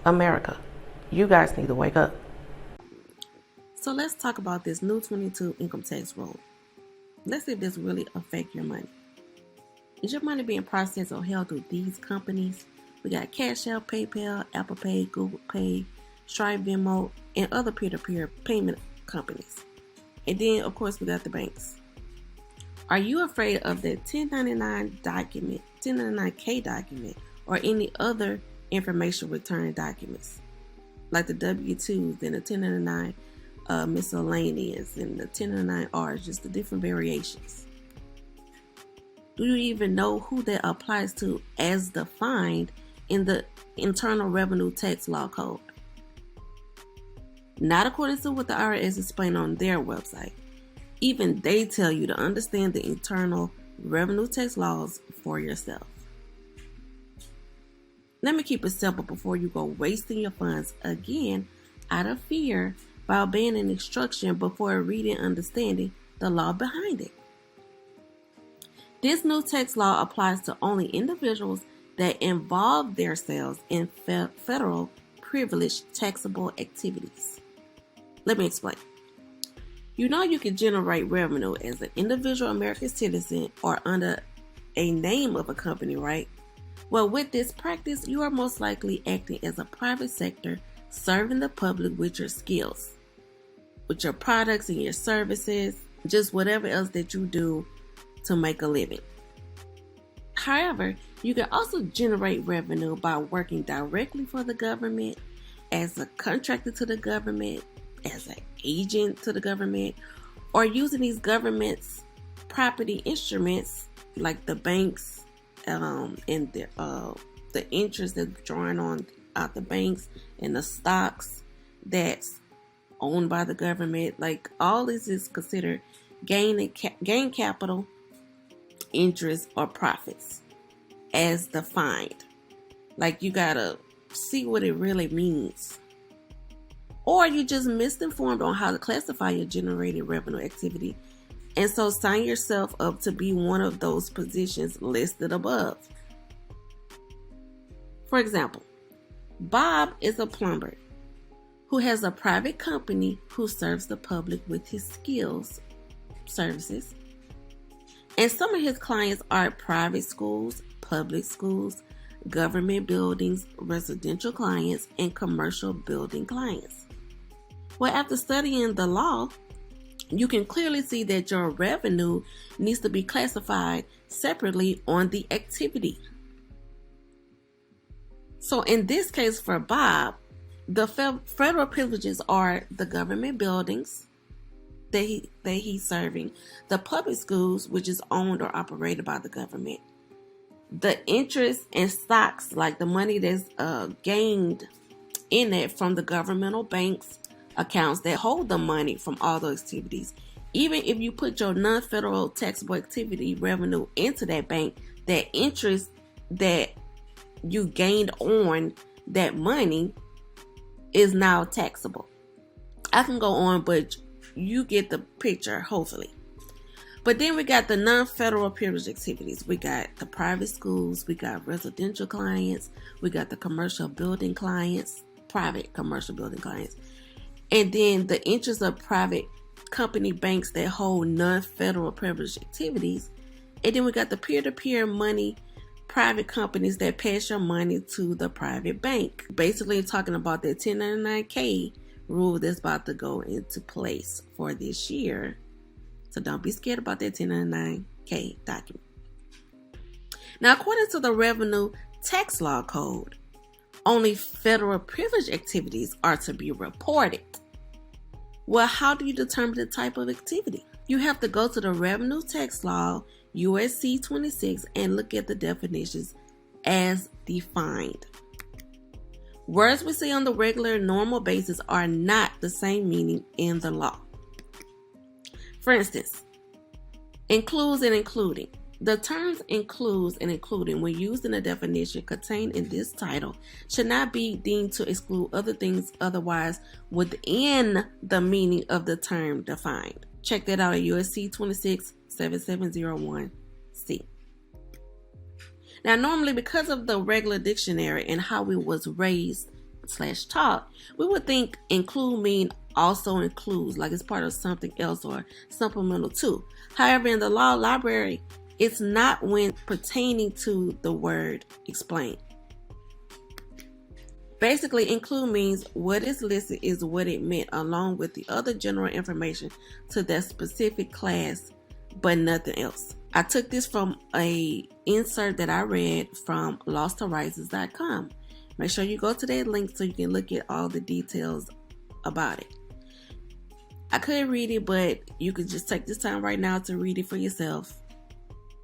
America, you guys need to wake up. So let's talk about this new 22 income tax rule. Let's see if this really affects your money. Is your money being processed or held through these companies? We got CashApp, PayPal, Apple Pay, Google Pay, Stripe, Venmo, and other peer-to-peer payment companies. And then, of course, we got the banks. Are you afraid of the 1099 document, 1099K document, or any other information return documents, like the W-2s and the 1099 miscellaneous and the 1099Rs, just the different variations? Do you even know who that applies to as defined in the Internal Revenue Tax Law Code? Not according to what the IRS explained on their website. Even they tell you to understand the Internal Revenue Tax laws for yourself. Let me keep it simple before you go wasting your funds again out of fear by obeying an instruction before reading and understanding the law behind it. This new tax law applies to only individuals that involve themselves in federal privileged taxable activities. Let me explain. You know you can generate revenue as an individual American citizen or under a name of a company, right? Well, with this practice, you are most likely acting as a private sector, serving the public with your skills, with your products and your services, just whatever else that you do to make a living. However, you can also generate revenue by working directly for the government, as a contractor to the government, as an agent to the government, or using these government's property instruments like the banks and the interest that's drawing on out the banks and the stocks that's owned by the government. Like, all this is considered gain capital, interest, or profits as defined. Like, you gotta see what it really means. Or you just misinformed on how to classify your generated revenue activity, and so sign yourself up to be one of those positions listed above. For example, Bob is a plumber who has a private company who serves the public with his skills, services, and some of his clients are private schools, public schools, government buildings, residential clients, and commercial building clients. Well, after studying the law, you can clearly see that your revenue needs to be classified separately on the activity. So in this case for Bob, the federal privileges are the government buildings that he's serving, the public schools, which is owned or operated by the government, the interest and stocks, like the money that's gained in it from the governmental banks accounts that hold the money from all those activities. Even if you put your non-federal taxable activity revenue into that bank, that interest that you gained on that money is now taxable. I can go on, but you get the picture, hopefully. But then we got the non-federal privileged activities. We got the private schools, we got residential clients, we got the commercial building clients, private commercial building clients, and then the interest of private company banks that hold non-federal privileged activities. And then we got the peer-to-peer money private companies that pass your money to the private bank. Basically talking about that 1099K rule that's about to go into place for this year. So don't be scared about that 1099K document. Now, according to the Revenue Tax Law Code, only federal privilege activities are to be reported. Well, how do you determine the type of activity? You have to go to the Revenue Tax Law, USC 26, and look at the definitions as defined. Words we see on the regular, normal basis are not the same meaning in the law. For instance, includes and including. The terms includes and including, when used in a definition contained in this title, should not be deemed to exclude other things otherwise within the meaning of the term defined. Check that out at USC 26 7701C. Now, normally, because of the regular dictionary and how it was raised read/talk, we would think include mean also includes, like it's part of something else or supplemental to. However, in the law library, it's not when pertaining to the word explain. Basically, include means what is listed is what it meant along with the other general information to that specific class, but nothing else. I took this from a insert that I read from losthorizons.com. Make sure you go to that link so you can look at all the details about it. I couldn't read it, but you could just take this time right now to read it for yourself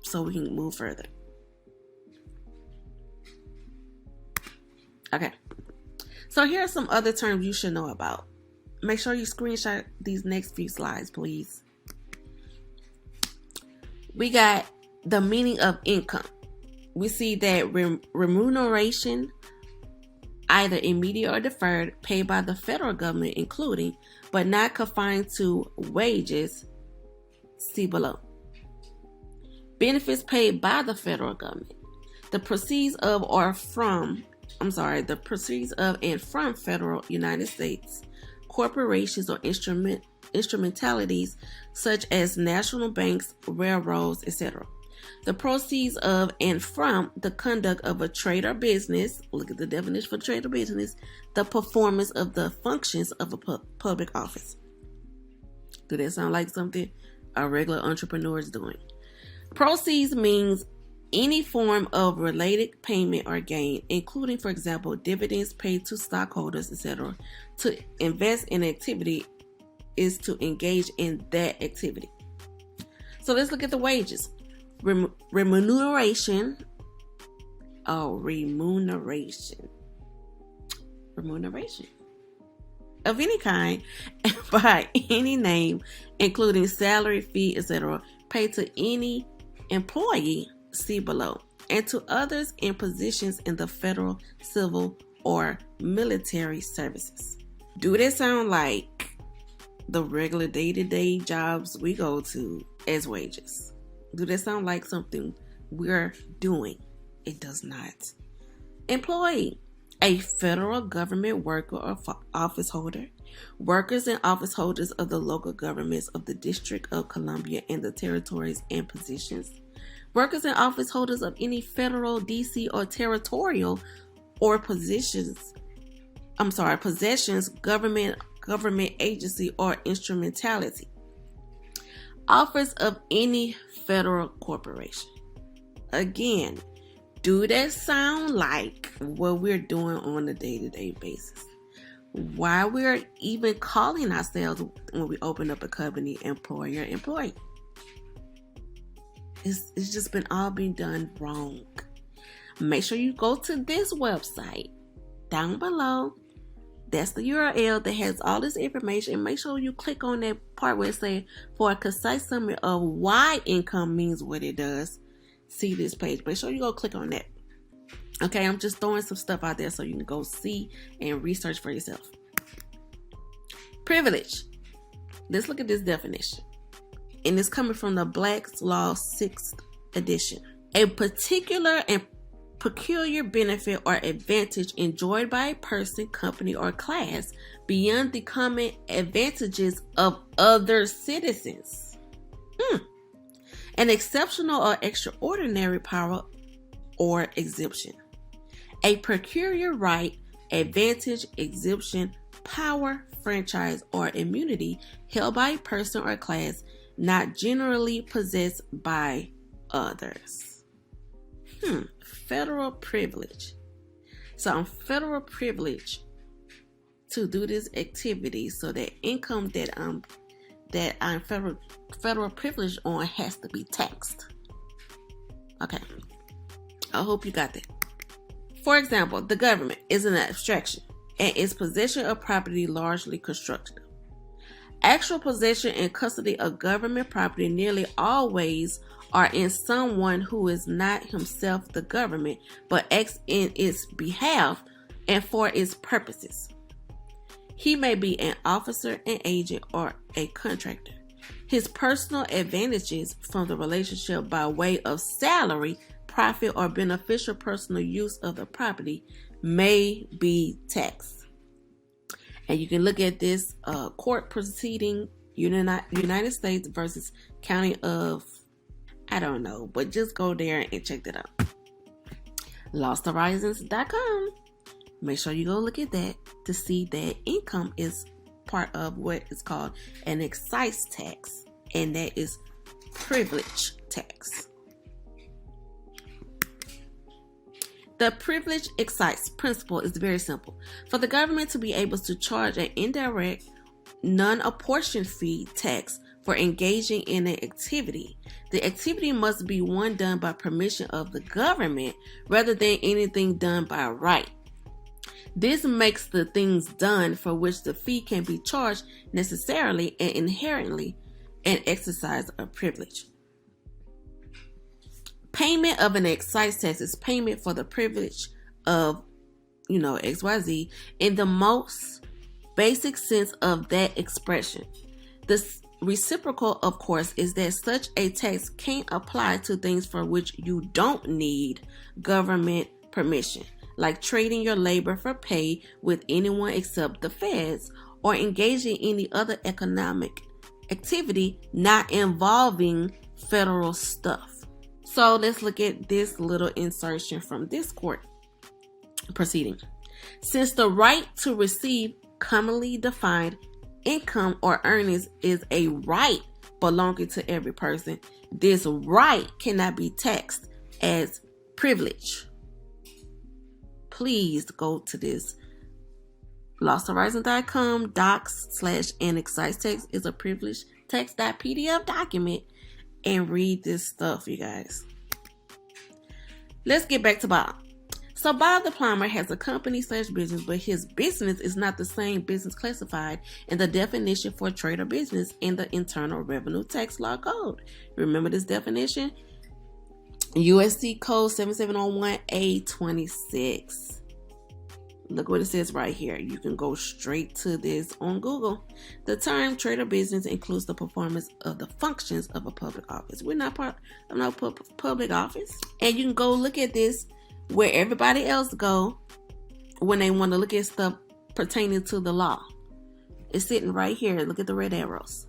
so we can move further. Okay. So here are some other terms you should know about. Make sure you screenshot these next few slides, please. We got the meaning of income. We see that remuneration, either immediate or deferred, paid by the federal government, including, but not confined to, wages, see below. Benefits paid by the federal government. The proceeds of and from federal United States corporations or instrumentalities such as national banks, railroads, etc. The proceeds of and from the conduct of a trade or business, look at the definition for trade or business, the performance of the functions of a public office. Do that sound like something a regular entrepreneur is doing? Proceeds means any form of related payment or gain, including, for example, dividends paid to stockholders, etc. To invest in activity is to engage in that activity. So let's look at the wages. Remuneration of any kind by any name, including salary, fee, etc., paid to any employee, see below, and to others in positions in the federal, civil, or military services. Do that sound like the regular day-to-day jobs we go to as wages? Do that sound like something we're doing? It does not. Employee, a federal government worker or office holder, workers and office holders of the local governments of the District of Columbia and the territories and positions, workers and office holders of any federal, DC, or territorial or possessions, government agency, or instrumentality. Office of any federal corporation. Again, do that sound like what we're doing on a day-to-day basis? Why we're even calling ourselves, when we open up a company, employer-employee? It's just been all being done wrong. Make sure you go to this website down below. That's the URL that has all this information. And make sure you click on that part where it says, for a concise summary of why income means what it does, see this page. Make sure you go click on that. Okay, I'm just throwing some stuff out there so you can go see and research for yourself. Privilege. Let's look at this definition. And it's coming from the Black's Law 6th edition. A particular and peculiar benefit or advantage enjoyed by a person, company, or class beyond the common advantages of other citizens. An exceptional or extraordinary power or exemption. A peculiar right, advantage, exemption, power, franchise, or immunity held by a person or class not generally possessed by others. Federal privilege. So I'm federal privilege to do this activity, so that income that I'm federal privilege on has to be taxed. Okay, I hope you got that. For example, the government is an abstraction and its possession of property largely constructive. Actual possession and custody of government property nearly always are in someone who is not himself the government, but acts in its behalf and for its purposes. He may be an officer, an agent, or a contractor. His personal advantages from the relationship by way of salary, profit, or beneficial personal use of the property may be taxed. And you can look at this court proceeding, United States versus County of, I don't know, but just go there and check that out. LostHorizons.com. Make sure you go look at that to see that income is part of what is called an excise tax, and that is privilege tax. The privilege excise principle is very simple. For the government to be able to charge an indirect, non-apportioned fee tax for engaging in an activity, the activity must be one done by permission of the government rather than anything done by right. This makes the things done for which the fee can be charged necessarily and inherently an exercise of privilege. Payment of an excise tax is payment for the privilege of, XYZ in the most basic sense of that expression. The reciprocal, of course, is that such a tax can't apply to things for which you don't need government permission, like trading your labor for pay with anyone except the feds, or engaging in any other economic activity not involving federal stuff. So let's look at this little insertion from this court proceeding. Since the right to receive commonly defined income or earnings is a right belonging to every person, this right cannot be taxed as privilege. Please go to this LostHorizon.com docs/an excise tax is a privilege tax.pdf document and read this stuff, you guys. Let's get back to Bob. So Bob the plumber has a company/business, but his business is not the same business classified in the definition for trade or business in the Internal Revenue Tax Law Code. Remember this definition? USC Code 7701A26. Look what it says right here. You can go straight to this on Google. The term trade or business includes the performance of the functions of a public office. We're not part of no public office. And you can go look at this where everybody else go when they want to look at stuff pertaining to the law. It's sitting right here. Look at the red arrows.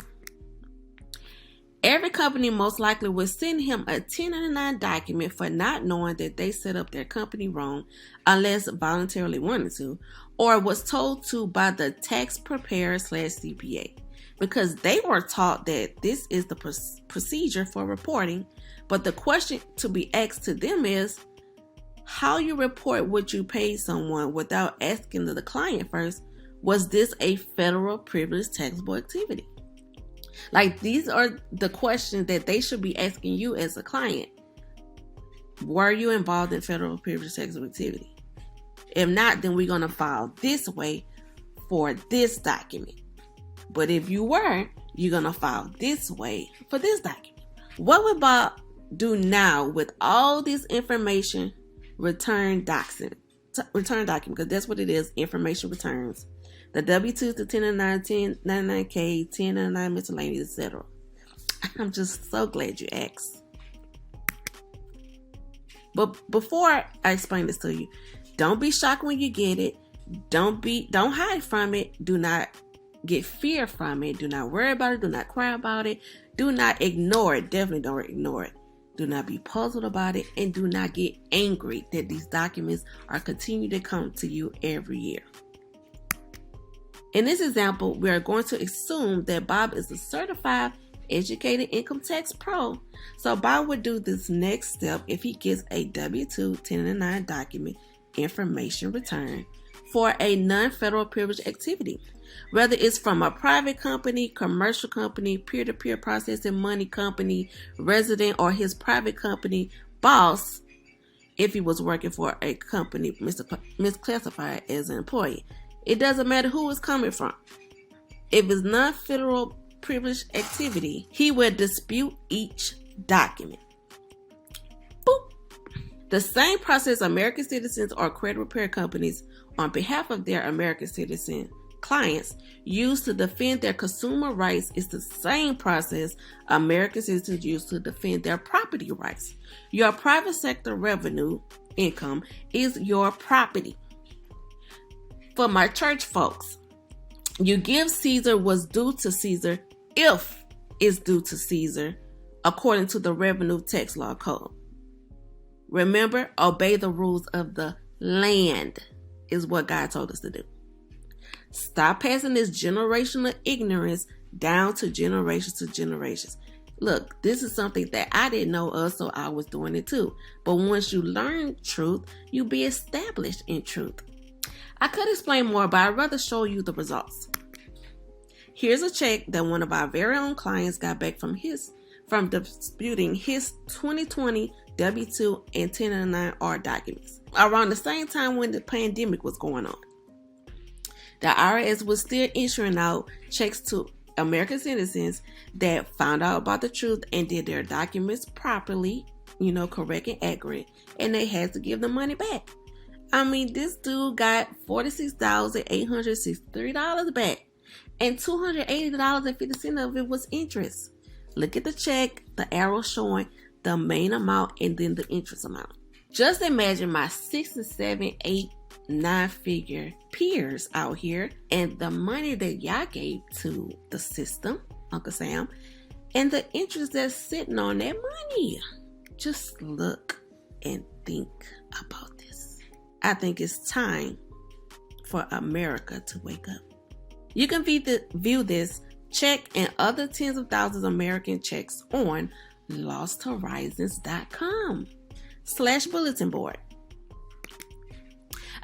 Every company most likely will send him a 1099 document for not knowing that they set up their company wrong unless voluntarily wanted to, or was told to by the tax preparer/CPA, because they were taught that this is the procedure for reporting. But the question to be asked to them is how you report what you paid someone without asking the client first. Was this a federal privilege taxable activity? Like, these are the questions that they should be asking you as a client. Were you involved in federal privilege taxable activity? If not, then we're going to file this way for this document. But if you were, you're going to file this way for this document. What would Bob do now with all this information? Return document, because that's what it is, information returns. The W-2s, the 1099, 1099K, 1099 miscellaneous, etc. I'm just so glad you asked. But before I explain this to you, don't be shocked when you get it. Don't hide from it. Do not get fear from it. Do not worry about it. Do not cry about it. Do not ignore it. Definitely don't ignore it. Do not be puzzled about it, and do not get angry that these documents are continuing to come to you every year. In this example, we are going to assume that Bob is a certified, educated income tax pro. So Bob would do this next step if he gets a W-2 1099 document information return for a non-federal privilege activity. Whether it's from a private company, commercial company, peer-to-peer processing money company, resident, or his private company boss, if he was working for a company misclassified as an employee. It doesn't matter who it's coming from. If it's non-federal privilege activity, he will dispute each document. Boop. The same process American citizens or credit repair companies on behalf of their American citizen clients use to defend their consumer rights is the same process American citizens use to defend their property rights. Your private sector revenue income is your property. For my church folks, You give Caesar what's due to Caesar if it's due to Caesar, according to the revenue tax law code. Remember, obey the rules of the land is what God told us to do. Stop passing this generational ignorance down to generations. Look, this is something that I didn't know of, so I was doing it too. But once you learn truth, you be established in truth. I could explain more, but I'd rather show you the results. Here's a check that one of our very own clients got back from disputing his 2020 W-2 and 1099-R documents around the same time when the pandemic was going on. The IRS was still issuing out checks to American citizens that found out about the truth and did their documents properly, correct and accurate, and they had to give the money back. I mean, this dude got $46,863 back, and $280.50 of it was interest. Look at the check, the arrow showing the main amount and then the interest amount. Just imagine my 6 and 7, 8, 9-figure peers out here and the money that y'all gave to the system, Uncle Sam, and the interest that's sitting on that money. Just look and think about this. I think it's time for America to wake up. You can view this check and other tens of thousands of American checks on losthorizons.com/bulletin board.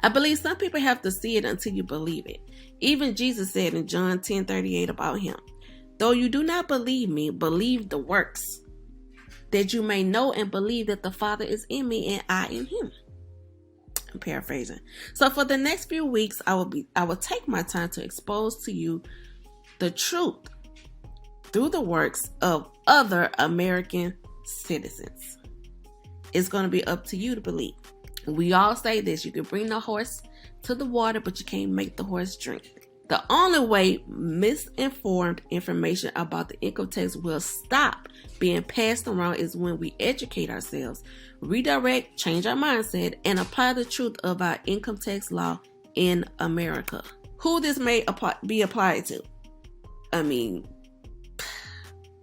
I believe some people have to see it until you believe it. Even Jesus said in John 10:38 about him, "Though you do not believe me, believe the works, that you may know and believe that the Father is in me and I in him." I'm paraphrasing. So for the next few weeks, I will take my time to expose to you the truth through the works of other American citizens. It's going to be up to you to believe. We all say this: you can bring the horse to the water, but you can't make the horse drink. The only way misinformed information about the income tax will stop being passed around is when we educate ourselves, redirect, change our mindset, and apply the truth of our income tax law in America. Who this may be applied to? I mean,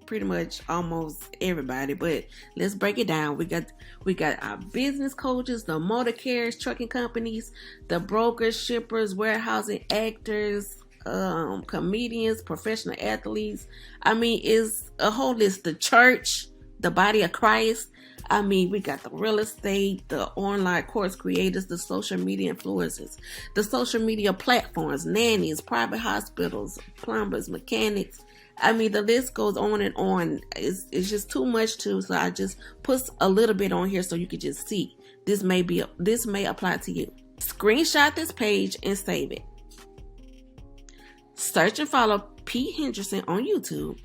pretty much almost everybody, but let's break it down. We got our business coaches, the motor carriers, trucking companies, the brokers, shippers, warehousing, actors, comedians, professional athletes. I mean, it's a whole list. The church, the body of Christ. I mean, we got the real estate, the online course creators, the social media influencers, the social media platforms, nannies, private hospitals, plumbers, mechanics. I mean, the list goes on and on. It's just too much so I just put a little bit on here so you can just see. This may apply to you. Screenshot this page and save it. Search and follow Pete Henderson on YouTube.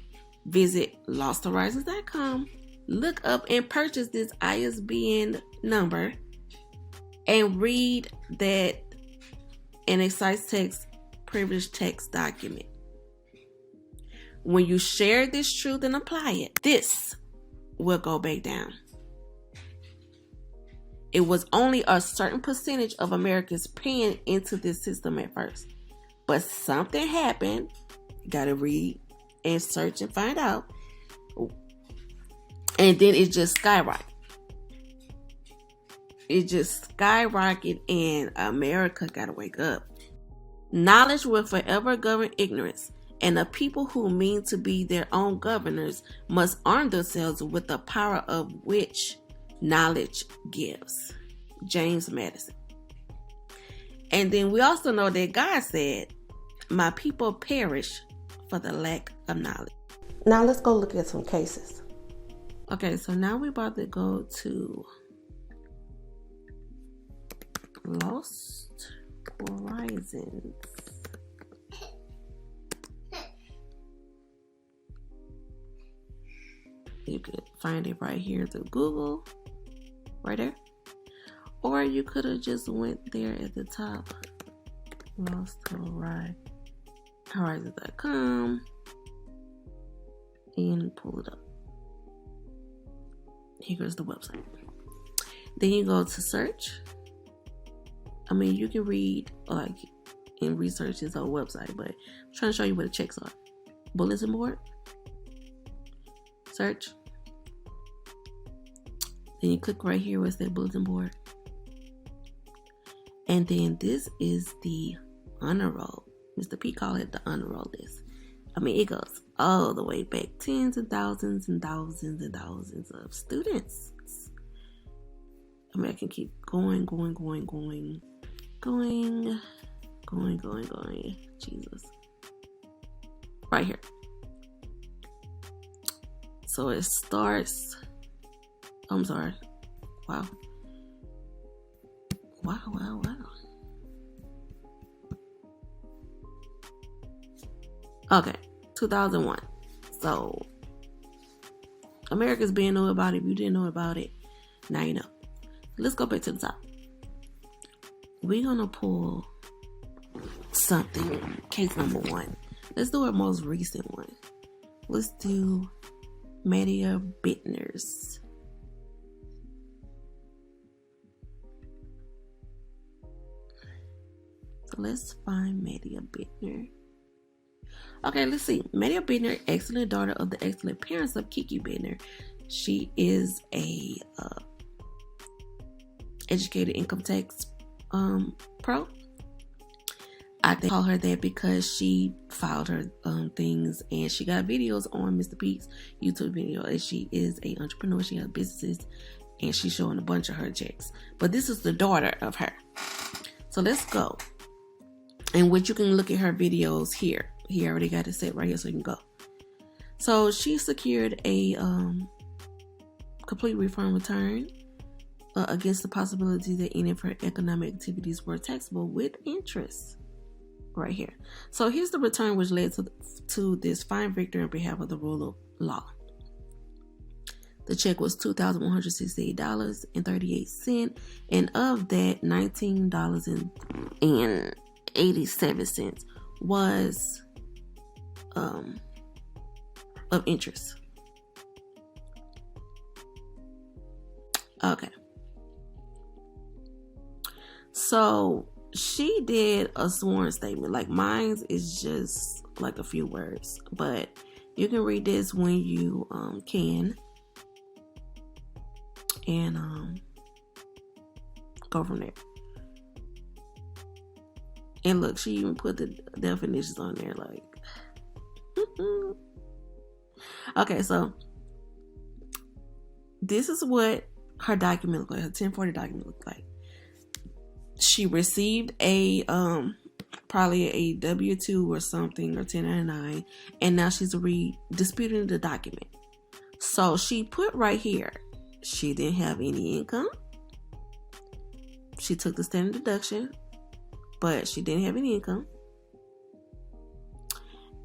Visit losthorizons.com. Look up and purchase this ISBN number and read that an excise tax privilege text document. When you share this truth and apply it, this will go back down. It was only a certain percentage of Americans paying into this system at first. But something happened. You gotta read and search and find out. And then it just skyrocketed. And America gotta wake up. Knowledge will forever govern ignorance. And the people who mean to be their own governors must arm themselves with the power of which knowledge gives. James Madison. And then we also know that God said, "My people perish for the lack of knowledge." Now let's go look at some cases. Okay, so now we're about to go to Lost Horizons. You could find it right here through Google, right there. Or you could have just went there at the top, losthorizons.com, and pull it up. Here's the website. Then you go to search. I mean, you can read, like, and research his whole website, but I'm trying to show you where the checks are. Bulletin board. Search. Then you click right here where it says bulletin board. And then this is the honor roll. Mr. P called it the honor roll list. I mean, it goes all the way back. Tens and thousands and thousands and thousands of students. I mean, I can keep going. Jesus. Right here. So it starts. I'm sorry. Wow. Okay, 2001. So America's being know about it. If you didn't know about it, now you know. Let's go back to the top. We're gonna pull something. Case number 1. Let's do our most recent one. Let's do Media Bittner's. So let's find Media Bittner. Okay, let's see. Media Bittner, excellent daughter of the excellent parents of KiKi Bittner. She is a educated income tax pro. I call her that because she filed her things and she got videos on Mr. P's YouTube video. And she is an entrepreneur. She has businesses and she's showing a bunch of her checks. But this is the daughter of her. So let's go. And what you can look at her videos here. He already got it set right here so you can go. So she secured a complete refund return against the possibility that any of her economic activities were taxable with interest. Right here. So here's the return which led to this fine victory on behalf of the rule of law. The check was $2,168.38, and of that, $19.87 was of interest. Okay. So she did a sworn statement. Like mine is just like a few words, but you can read this when you can, and go from there. And look, she even put the definitions on there, like. Okay, so this is what her document looked like. Her 1040 document looked like. She received a probably a W-2 or something, or 1099, and now she's disputing the document. So she put right here, she didn't have any income. She took the standard deduction, but she didn't have any income.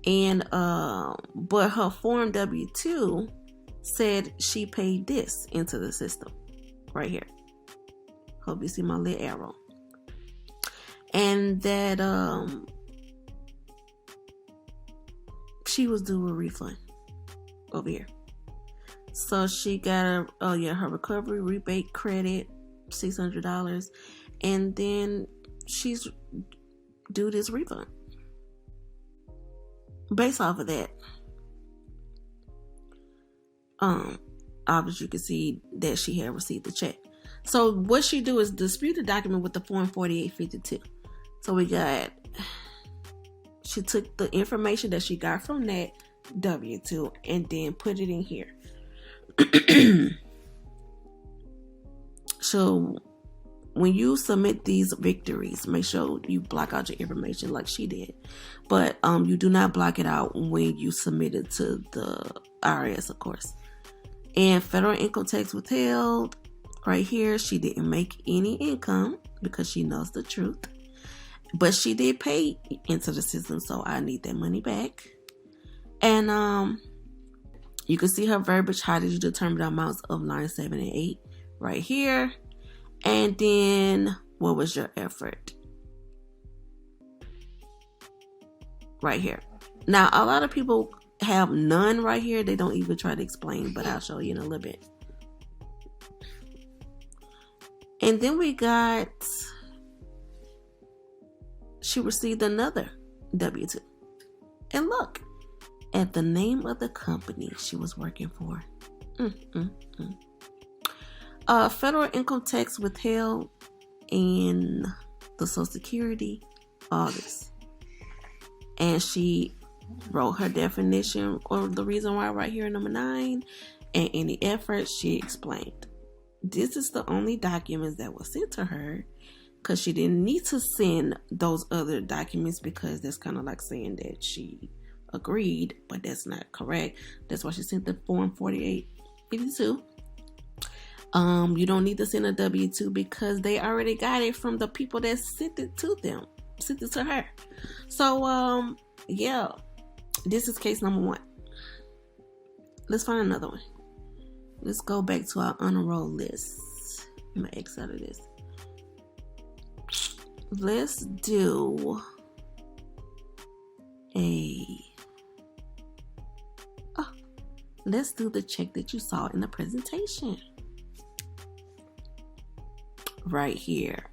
And but her form W-2 said she paid this into the system right here. Hope you see my little arrow. And that she was due a refund over here. So she got her recovery rebate credit, $600, and then she's due this refund. Based off of that, obviously you can see that she had received the check. So what she do is dispute the document with the form 4852. So she took the information that she got from that W-2 and then put it in here. So when you submit these victories, make sure you block out your information like she did. But you do not block it out when you submit it to the IRS, of course. And federal income tax withheld. Right here, she didn't make any income because she knows the truth. But she did pay into the system, so I need that money back. And you can see her verbiage. How did you determine the amounts of line 7 and 8? Right here. And then, what was your effort? Right here. Now, a lot of people have none right here. They don't even try to explain, but I'll show you in a little bit. And then she received another W-2. And look at the name of the company she was working for. Federal income tax withheld and the Social Security, all this. And she wrote her definition or the reason why right here in number 9. And any effort, she explained. This is the only documents that was sent to her because she didn't need to send those other documents because that's kind of like saying that she agreed, but that's not correct. That's why she sent the form 4852. You don't need to send a W-2 because they already got it from the people that sent it to them, sent it to her. So, yeah, this is case number 1. Let's find another one. Let's go back to our honor roll list. I'm gonna X out of this. Let's do let's do the check that you saw in the presentation. Right here.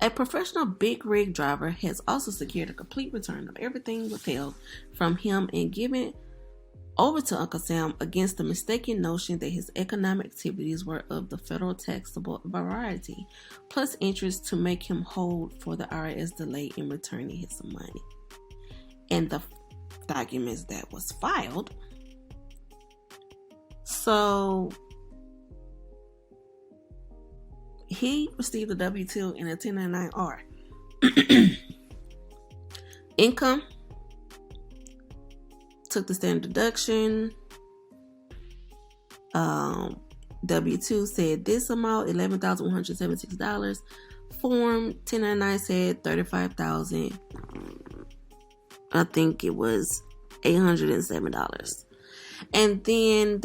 A professional big rig driver has also secured a complete return of everything withheld from him and given over to Uncle Sam against the mistaken notion that his economic activities were of the federal taxable variety, plus interest to make him hold for the IRS delay in returning his money. And the documents that was filed. So he received a W-2 and a 1099-R. Income, took the standard deduction. W-2 said this amount, $11,176. Form 1099 said $35,000. I think it was $807. And then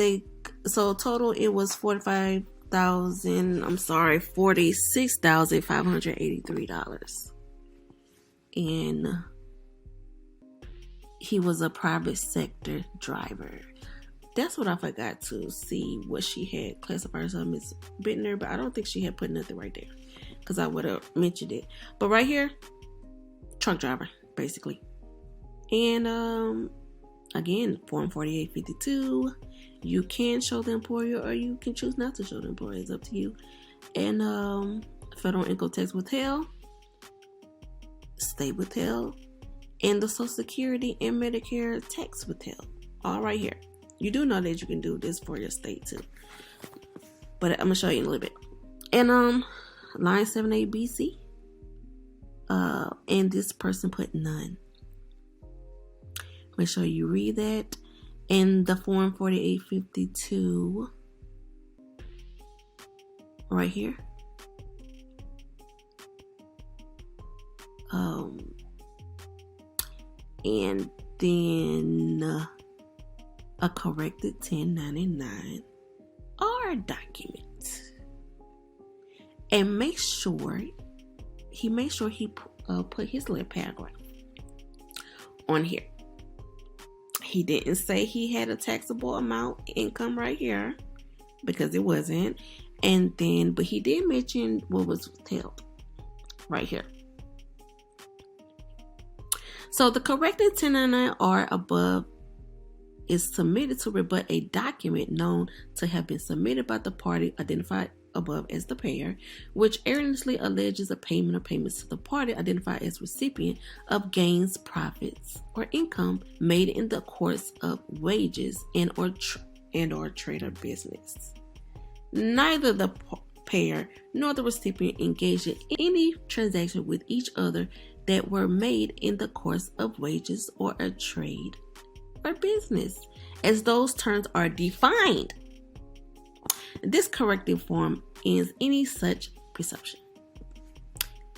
total it was $46,583. And he was a private sector driver. That's what I forgot to see what she had classified herself, Miss Bittner, but I don't think she had put nothing right there because I would have mentioned it. But right here, truck driver, basically. And again, form 4852. You can show the employer or you can choose not to show the employer. It's up to you. And federal income tax withheld, state withheld, and the Social Security and Medicare tax withheld. All right here. You do know that you can do this for your state too. But I'm gonna show you in a little bit. And line 78BC. And this person put none. Make sure you read that. And the form 4852 right here. And then a corrected 1099-R document. And make sure he put his little paragraph on here. He didn't say he had a taxable amount income right here because it wasn't. But he did mention what was withheld right here. So the corrected 1099-R above is submitted to rebut a document known to have been submitted by the party identified above as the payer, which erroneously alleges a payment or payments to the party identified as recipient of gains, profits, or income made in the course of wages and or trade or business. Neither the payer nor the recipient engaged in any transaction with each other that were made in the course of wages or a trade or business, as those terms are defined. This corrective form ends any such presumption.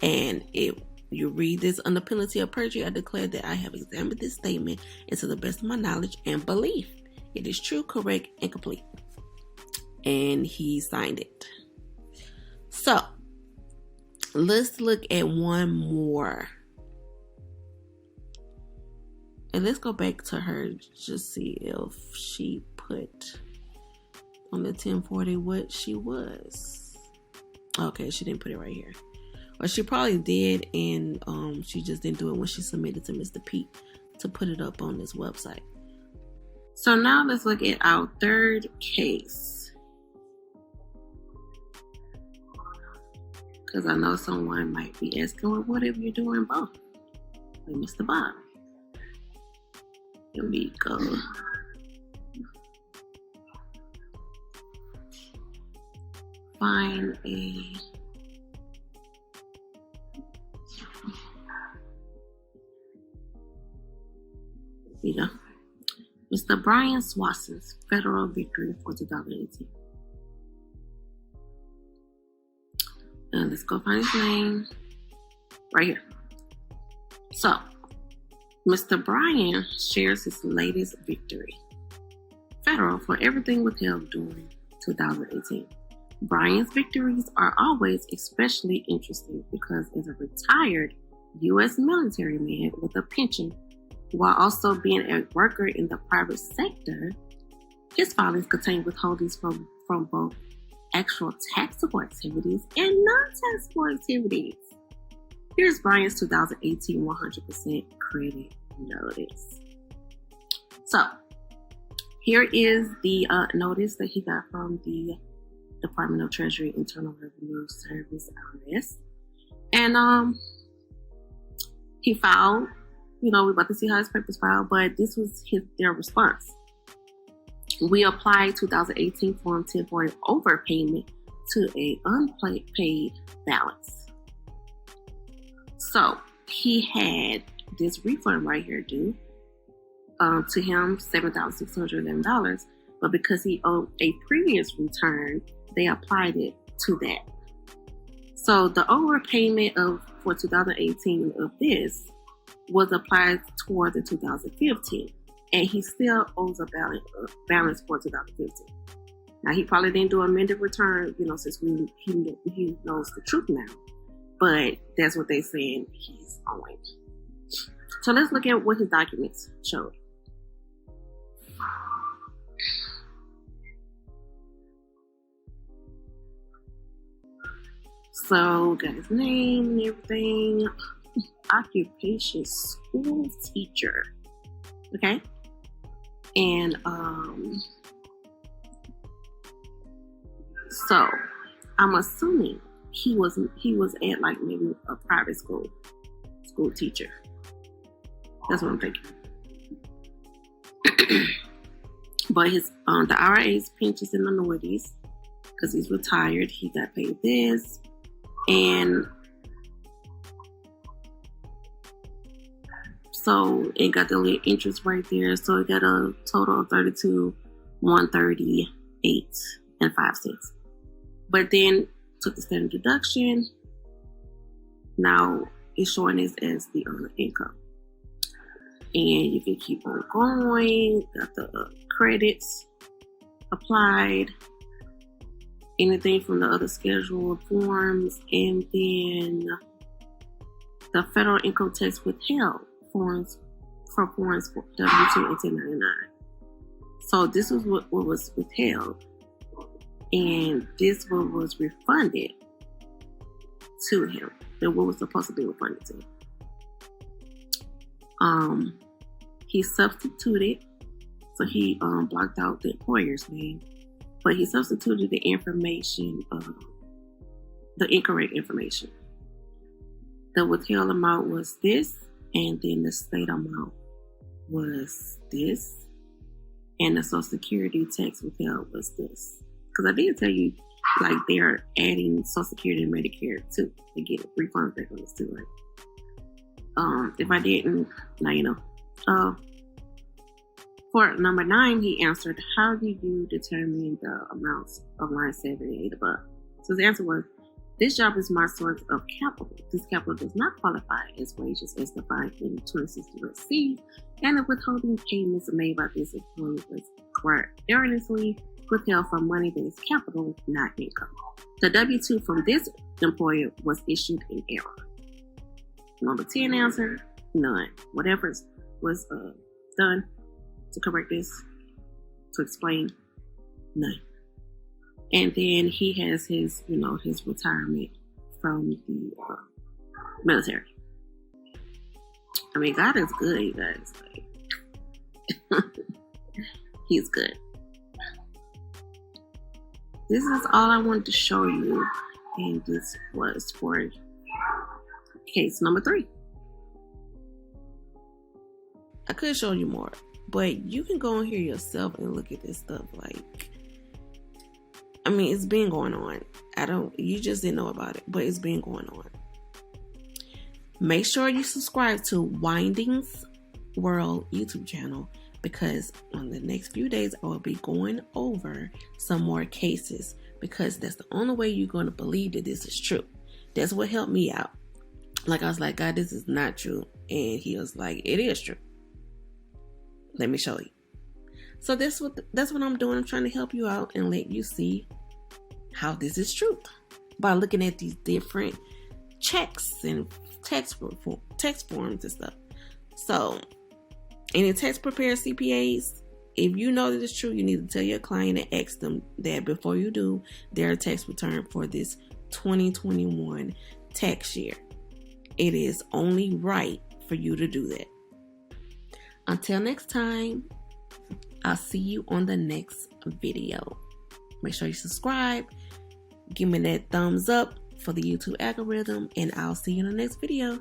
And if you read this under penalty of perjury, I declare that I have examined this statement and to the best of my knowledge and belief, it is true, correct, and complete. And he signed it. So, let's look at one more. And let's go back to her, just see if she put on the 1040 what she was. Okay, she didn't put it right here. Or she probably did, and she just didn't do it when she submitted to Mr. Pete to put it up on this website. So now let's look at our third case. Because I know someone might be asking, well, what if you're doing both? Like Mr. Bob. Here we go. Find a Mr. Brian Swasson's federal victory for 2018. And let's go find his name right here. So, Mr. Brian shares his latest victory. Federal for everything withheld during 2018. Brian's victories are always especially interesting because as a retired U.S. military man with a pension, while also being a worker in the private sector, his filings contain withholdings from both actual taxable activities and non-taxable activities. Here's Brian's 2018 100% credit notice. So, here is the notice that he got from the Department of Treasury Internal Revenue Service, IRS. And he filed, we're about to see how his papers filed, but this was their response. We applied 2018 Form 10 for an overpayment to a unpaid balance. So he had this refund right here due to him, $7,611, but because he owed a previous return, they applied it to that. So the overpayment for 2018 of this was applied toward the 2015, and he still owes a balance for 2015. Now, he probably didn't do amended return, since he knows the truth now, but that's what they're saying he's owing. So let's look at what his documents showed. So, got his name and everything. Occupation school teacher. Okay? And, so, I'm assuming he was at like maybe a private school teacher. That's what I'm thinking. But his, the IRA's pensions and annuities, because he's retired, he got paid this. And so it got the little interest right there. So it got a total of $32,138.05. But then took the standard deduction. Now it's showing this as the earned income. And you can keep on going. Got the credits applied. Anything from the other scheduled forms, and then the federal income tax withheld forms for forms for W-2 and 1099. So this was what was withheld, and this one was refunded to him. Then what was supposed to be refunded to him. He substituted, so he blocked out the employer's name. But he substituted the information, the incorrect information. The withheld amount was this, and then the state amount was this, and the Social Security tax withheld was this. Because I did tell you, like, they're adding Social Security and Medicare too. They get refunds back on this too, right? If I didn't, now you know. For number 9, he answered, how do you determine the amounts of line 7 and 8 above? So his answer was, this job is my source of capital. This capital does not qualify as wages as defined in 26 USC, and the withholding payments made by this employee was erroneously withheld from money that is capital, not income. The W-2 from this employer was issued in error. Number 10 answer, none. Whatever was done to correct this, to explain, none. And then he has his, his retirement from the military. I mean, God is good, you guys. Like, He's good. This is all I wanted to show you, and this was for case number 3. I could show you more, but you can go on here yourself and look at this stuff. Like, I mean, it's been going on. You just didn't know about it, but it's been going on. Make sure you subscribe to Windings World YouTube channel, because on the next few days, I will be going over some more cases, because that's the only way you're going to believe that this is true. That's what helped me out. Like, I was like, God, this is not true. And He was like, it is true. Let me show you. So that's what I'm doing. I'm trying to help you out and let you see how this is true by looking at these different checks and text forms and stuff. So, any tax prepared CPAs, if you know that it's true, you need to tell your client and ask them that before you do their tax return for this 2021 tax year. It is only right for you to do that. Until next time, I'll see you on the next video. Make sure you subscribe. Give me that thumbs up for the YouTube algorithm, and I'll see you in the next video.